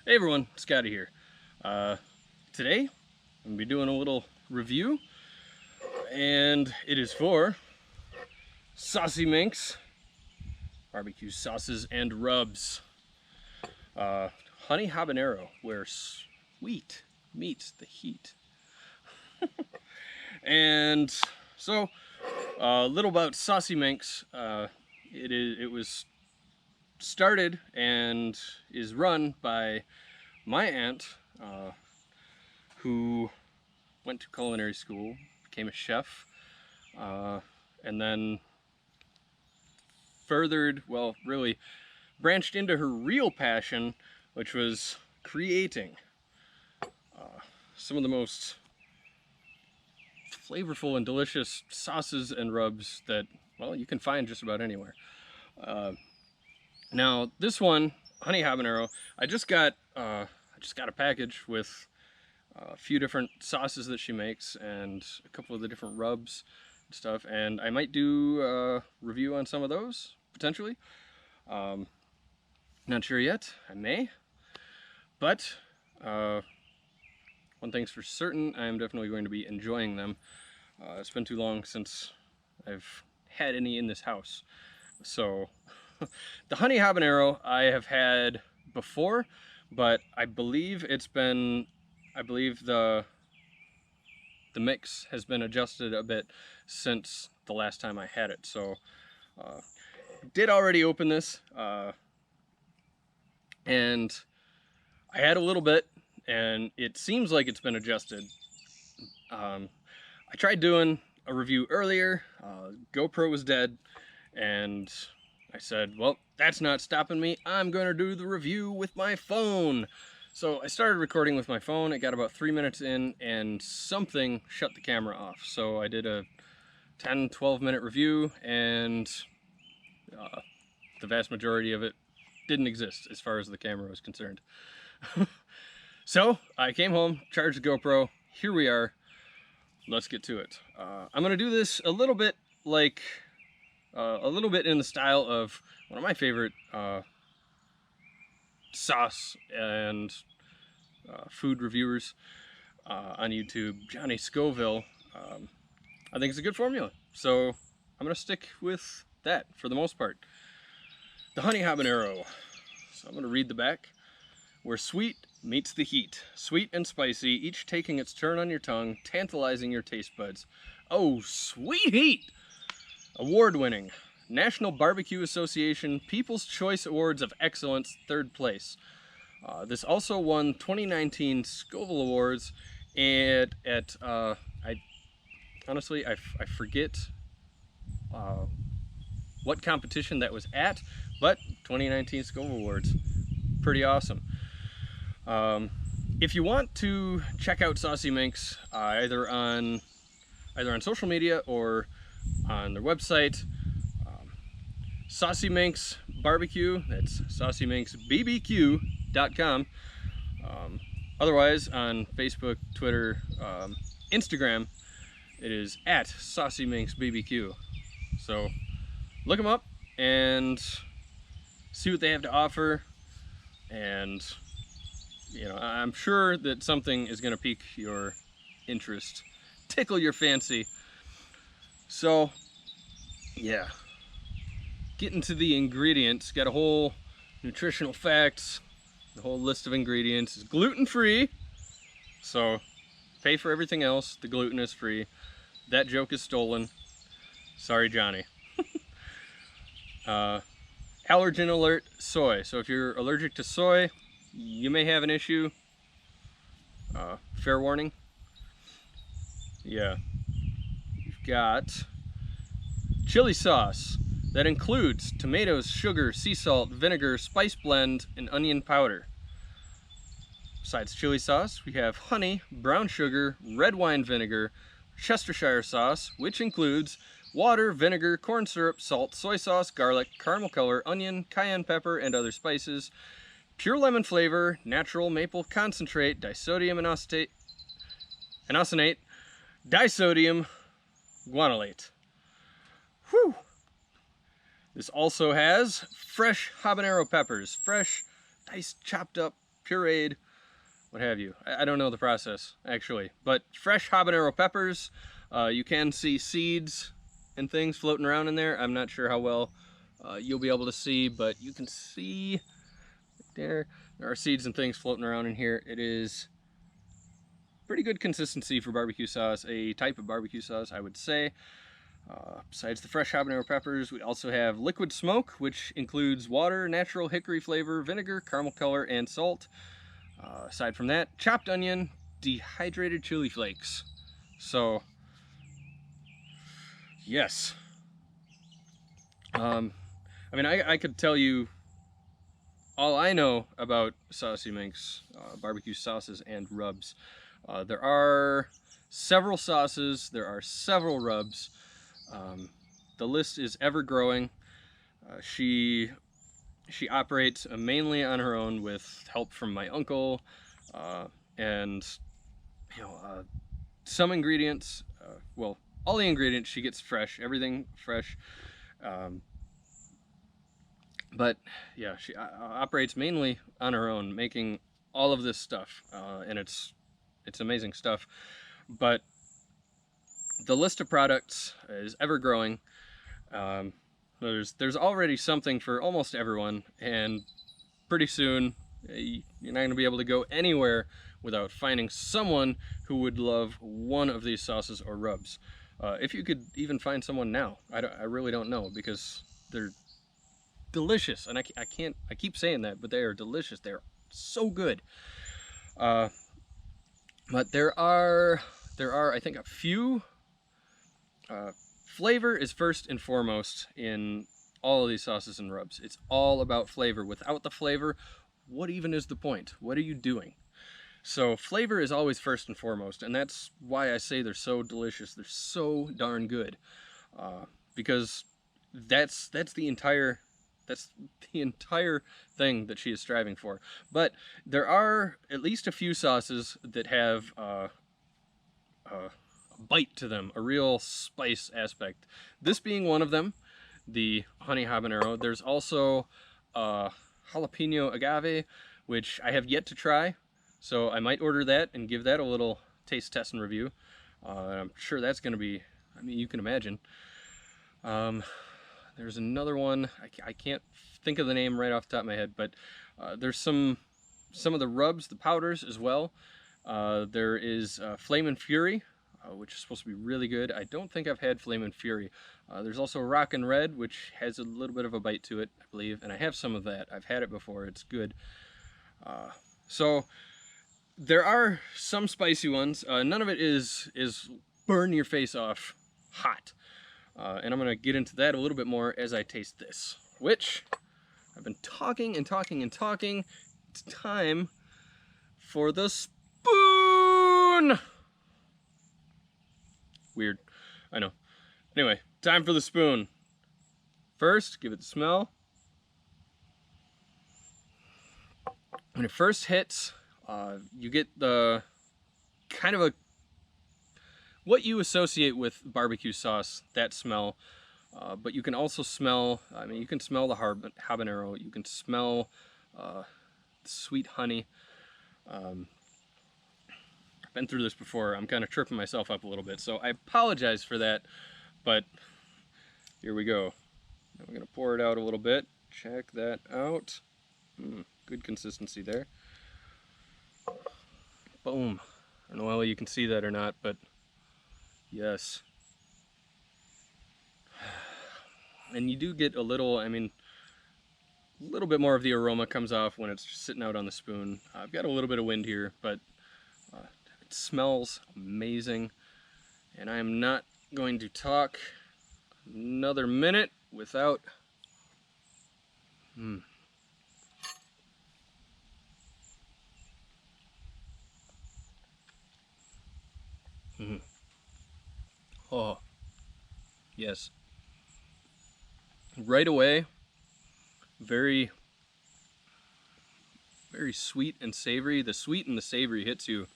Hey everyone, Scotty here. Today I'm gonna be doing a little review, and it is for Saucy Minx BBQ sauces and rubs. Honey habanero, where sweet meets the heat. And so, a little about Saucy Minx. It was started and is run by my aunt, who went to culinary school, became a chef, and then really branched into her real passion, which was creating some of the most flavorful and delicious sauces and rubs that, well, you can find just about anywhere. Now this one, honey habanero, I just got a package with a few different sauces that she makes and a couple of the different rubs and stuff, and I might do a review on some of those potentially. Not sure yet. I may, but one thing's for certain, I am definitely going to be enjoying them. It's been too long since I've had any in this house. So the honey habanero I have had before, but I believe the mix has been adjusted a bit since the last time I had it. So did already open this, and I had a little bit, and it seems like it's been adjusted. I tried doing a review earlier. GoPro was dead, and I said, well, that's not stopping me. I'm going to do the review with my phone. So I started recording with my phone. It got about 3 minutes in, and something shut the camera off. So I did a 10-12 minute review, and the vast majority of it didn't exist as far as the camera was concerned. So I came home, charged the GoPro. Here we are. Let's get to it. I'm gonna do this a little bit like in the style of one of my favorite sauce and food reviewers on YouTube, Johnny Scoville. I think it's a good formula, so I'm gonna stick with that for the most part. The honey habanero. So I'm gonna read the back. Where sweet meets the heat. Sweet and spicy, each taking its turn on your tongue, tantalizing your taste buds. Oh, sweet heat! Award-winning. National Barbecue Association People's Choice Awards of Excellence, 3rd place. This also won 2019 Scoville Awards I forget what competition that was at, but 2019 Scoville Awards. Pretty awesome. If you want to check out Saucy Minx, either on social media or on their website, Saucy Minx BBQ, that's saucyminxbbq.com. Otherwise, on Facebook, Twitter, Instagram, it is at Saucy Minx BBQ. So look them up and see what they have to offer. And, you know, I'm sure that something is going to pique your interest, tickle your fancy. So, yeah. Getting to the ingredients, got a whole nutritional facts. The whole list of ingredients is gluten-free. So, pay for everything else. The gluten is free. That joke is stolen. Sorry, Johnny. Allergen alert, soy. So if you're allergic to soy, you may have an issue. Fair warning. Yeah. You've got chili sauce. That includes tomatoes, sugar, sea salt, vinegar, spice blend, and onion powder. Besides chili sauce, we have honey, brown sugar, red wine vinegar, Chestershire sauce, which includes water, vinegar, corn syrup, salt, soy sauce, garlic, caramel color, onion, cayenne pepper, and other spices, pure lemon flavor, natural maple concentrate, disodium inosonate, disodium guanylate. Whew! This also has fresh habanero peppers, fresh diced chopped up pureed, what have you. I don't know the process, actually. But fresh habanero peppers, you can see seeds and things floating around in there. I'm not sure how well you'll be able to see, but you can see there are seeds and things floating around in here. It is pretty good consistency for barbecue sauce, a type of barbecue sauce, I would say. Besides the fresh habanero peppers, we also have liquid smoke, which includes water, natural hickory flavor, vinegar, caramel color, and salt. Aside from that, chopped onion, dehydrated chili flakes. So, yes. I mean, I could tell you all I know about Saucy Minx barbecue sauces and rubs. There are several sauces, there are several rubs. The list is ever growing. She operates mainly on her own with help from my uncle, and some ingredients. Well, all the ingredients she gets fresh, everything fresh. But yeah, she operates mainly on her own, making all of this stuff, and it's amazing stuff. But the list of products is ever growing. There's already something for almost everyone, and pretty soon you're not going to be able to go anywhere without finding someone who would love one of these sauces or rubs. If you could even find someone now, I really don't know, because they're delicious, and I keep saying that, but they are delicious. They're so good. But there are I think a few. Flavor is first and foremost in all of these sauces and rubs. It's all about flavor. Without the flavor, what even is the point? What are you doing? So flavor is always first and foremost, and that's why I say they're so delicious. They're so darn good, because that's the entire thing that she is striving for. But there are at least a few sauces that have a bite to them, a real spice aspect. This being one of them, the honey habanero. There's also jalapeno agave, which I have yet to try, so I might order that and give that a little taste test and review. I'm sure that's going to be, I mean, you can imagine. There's another one, I can't think of the name right off the top of my head, but there's some of the rubs, the powders as well. There is Flamin' Fury, which is supposed to be really good. I don't think I've had Flamin' Fury. There's also Rockin' Red, which has a little bit of a bite to it, I believe, and I have some of that. I've had it before. It's good. So there are some spicy ones. None of it is burn your face off hot. And I'm going to get into that a little bit more as I taste this, which I've been talking and talking and talking. It's time for the spoon! Weird, I know. Anyway, time for the spoon. First, give it the smell. When it first hits, you get the kind of what you associate with barbecue sauce, that smell. But you can also smell, I mean, you can smell the habanero, you can smell sweet honey. I've been through this before. I'm kind of tripping myself up a little bit, so I apologize for that, but here we go. Now I'm going to pour it out a little bit. Check that out. Good consistency there. Boom. I don't know how you can see that or not, but yes. And you do get a little, I mean, a little bit more of the aroma comes off when it's just sitting out on the spoon. I've got a little bit of wind here, but it smells amazing. And I am not going to talk another minute without Oh, yes. Right away, very sweet and savory. The sweet and the savory hits you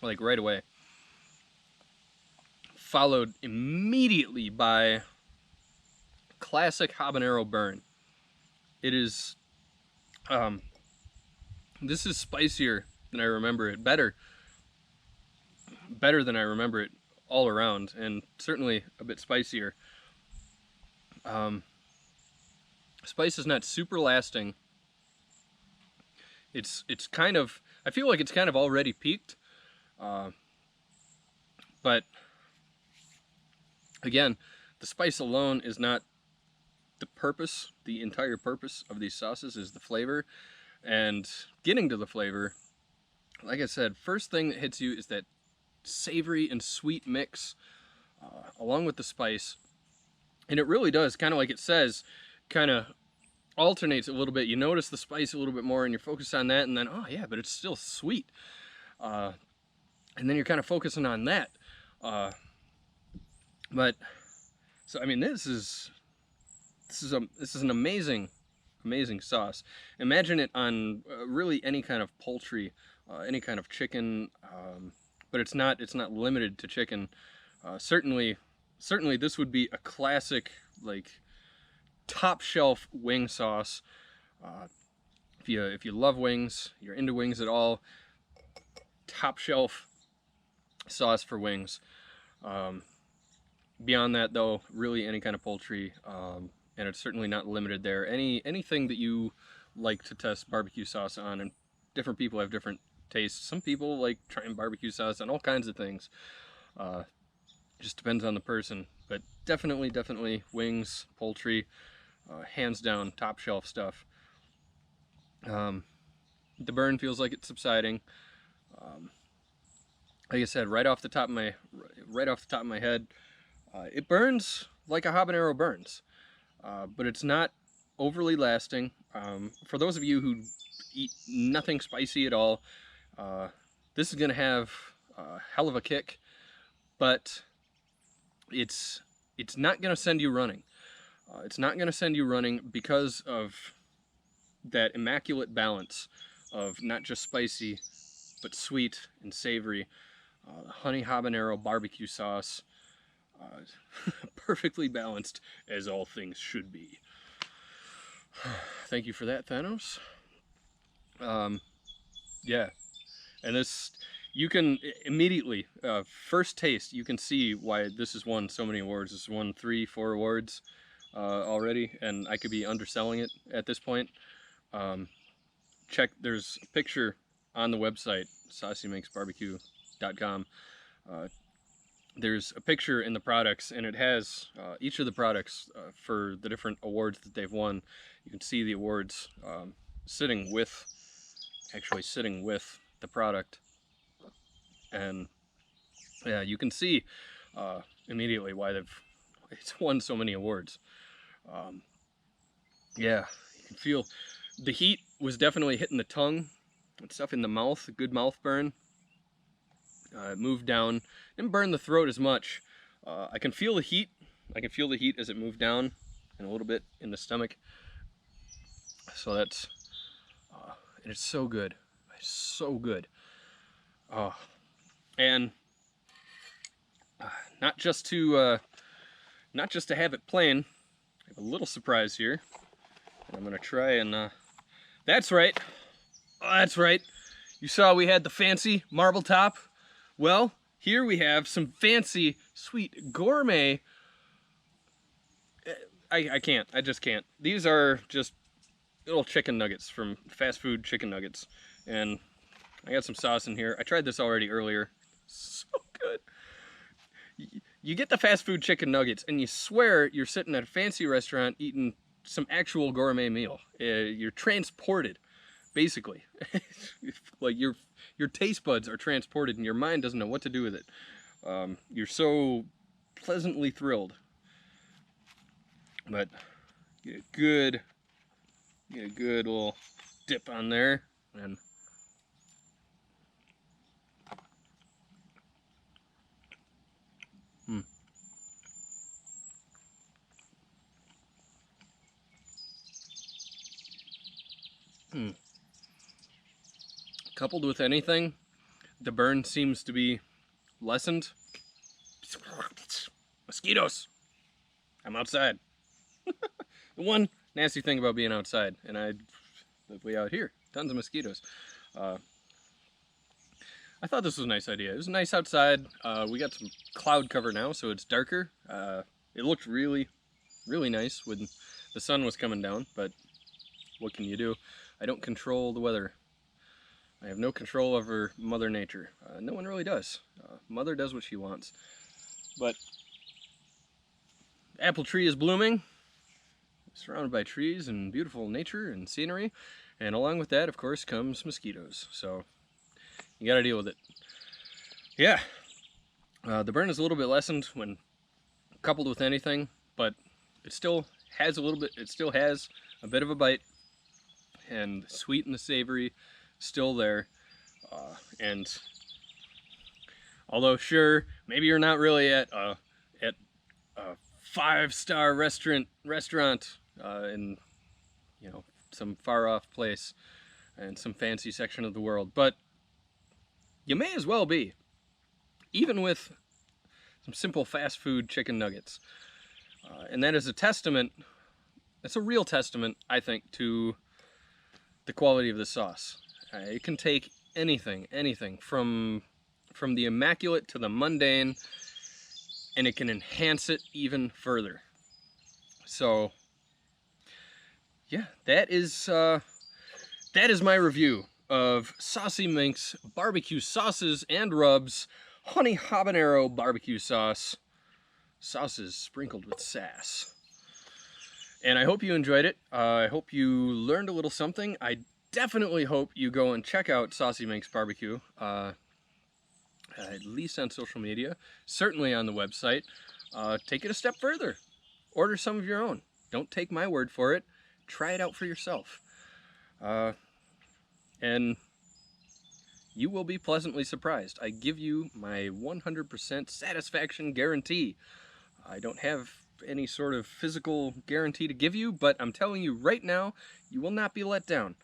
like right away. Followed immediately by classic habanero burn. It is This is spicier than I remember it. Better than I remember it all around, and certainly a bit spicier. Spice is not super lasting. It's kind of, I feel like it's kind of already peaked, but again, the spice alone is not the purpose. The entire purpose of these sauces is the flavor, and getting to the flavor, like I said, first thing that hits you is that savory and sweet mix, along with the spice, and it really does, kind of like it says, kind of alternates a little bit. You notice the spice a little bit more and you're focused on that, and then, oh yeah, but it's still sweet, and then you're kind of focusing on that, but so I mean, this is an amazing sauce. Imagine it on really any kind of poultry, any kind of chicken, but it's not limited to chicken. Certainly this would be a classic, like, top shelf wing sauce. If you love wings, you're into wings at all, top shelf sauce for wings. Beyond that, though, really any kind of poultry, and it's certainly not limited there. Anything that you like to test barbecue sauce on, and different people have different tastes. Some people like trying barbecue sauce on all kinds of things. Just depends on the person, but definitely wings, poultry, hands down top shelf stuff. The burn feels like it's subsiding. Like I said, right off the top of my head, it burns like a habanero burns, but it's not overly lasting. For those of you who eat nothing spicy at all, this is gonna have a hell of a kick, but it's not gonna send you running. It's not gonna send you running because of that immaculate balance of not just spicy, but sweet and savory. Honey habanero barbecue sauce, perfectly balanced, as all things should be. Thank you for that, Thanos. Yeah, and this, you can immediately, first taste, you can see why this has won so many awards. This has won 3-4 awards already, and I could be underselling it at this point. There's a picture on the website, saucyminxbbq.com. There's a picture in the products, and it has each of the products for the different awards that they've won. You can see the awards sitting with the product, and yeah, you can see immediately why it's won so many awards. Yeah, you can feel the heat was definitely hitting the tongue and stuff in the mouth. A good mouth burn. It moved down, didn't burn the throat as much. I can feel the heat. I can feel the heat as it moved down, and a little bit in the stomach. So that's, and it's so good. It's so good. And not just to have it plain. I have a little surprise here. I'm gonna try and. That's right. Oh, that's right. You saw we had the fancy marble top. Well, here we have some fancy, sweet, gourmet. I can't. I just can't. These are just little chicken nuggets from fast food chicken nuggets. And I got some sauce in here. I tried this already earlier. So good. You get the fast food chicken nuggets, and you swear you're sitting at a fancy restaurant eating some actual gourmet meal. You're transported, basically. Like your taste buds are transported, and your mind doesn't know what to do with it. You're so pleasantly thrilled. But get a good little dip on there, and coupled with anything, the burn seems to be lessened. Mosquitoes! I'm outside. The one nasty thing about being outside, and live way out here. Tons of mosquitoes. I thought this was a nice idea. It was nice outside. We got some cloud cover now, so it's darker. It looked really, really nice when the sun was coming down, but what can you do? I don't control the weather. I have no control over Mother Nature. No one really does. Mother does what she wants. But the apple tree is blooming, surrounded by trees and beautiful nature and scenery. And along with that, of course, comes mosquitoes. So you gotta deal with it. Yeah, the burn is a little bit lessened when coupled with anything, but it still has a little bit, it still has a bit of a bite, and the sweet and the savory still there. And although sure, maybe you're not really at a 5-star restaurant in, you know, some far off place and some fancy section of the world, but you may as well be, even with some simple fast food chicken nuggets. And that is a testament, it's a real testament, I think, to the quality of the sauce. It can take anything from the immaculate to the mundane, and it can enhance it even further. So yeah, that is my review of Saucy Minx barbecue sauces and rubs, honey habanero barbecue sauce, sauces sprinkled with sass. And I hope you enjoyed it. I hope you learned a little something. I definitely hope you go and check out Saucy Minx BBQ, at least on social media, certainly on the website. Take it a step further. Order some of your own. Don't take my word for it. Try it out for yourself. And you will be pleasantly surprised. I give you my 100% satisfaction guarantee. I don't have any sort of physical guarantee to give you, but I'm telling you right now, you will not be let down.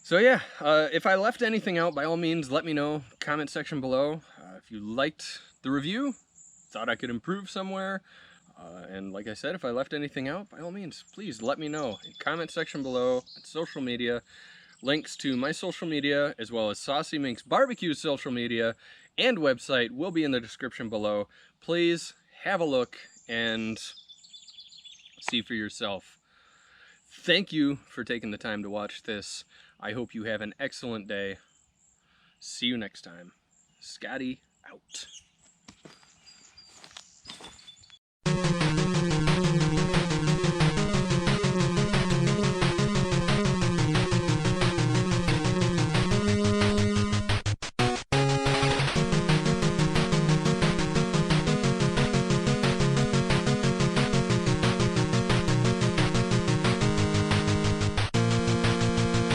So yeah, if I left anything out, by all means, let me know. Comment section below. If you liked the review, thought I could improve somewhere, and like I said, if I left anything out, by all means, please let me know. Comment section below, social media. Links to my social media, as well as Saucy Minx BBQ social media and website, will be in the description below. Please have a look and see for yourself. Thank you for taking the time to watch this. I hope you have an excellent day. See you next time. Scotty out.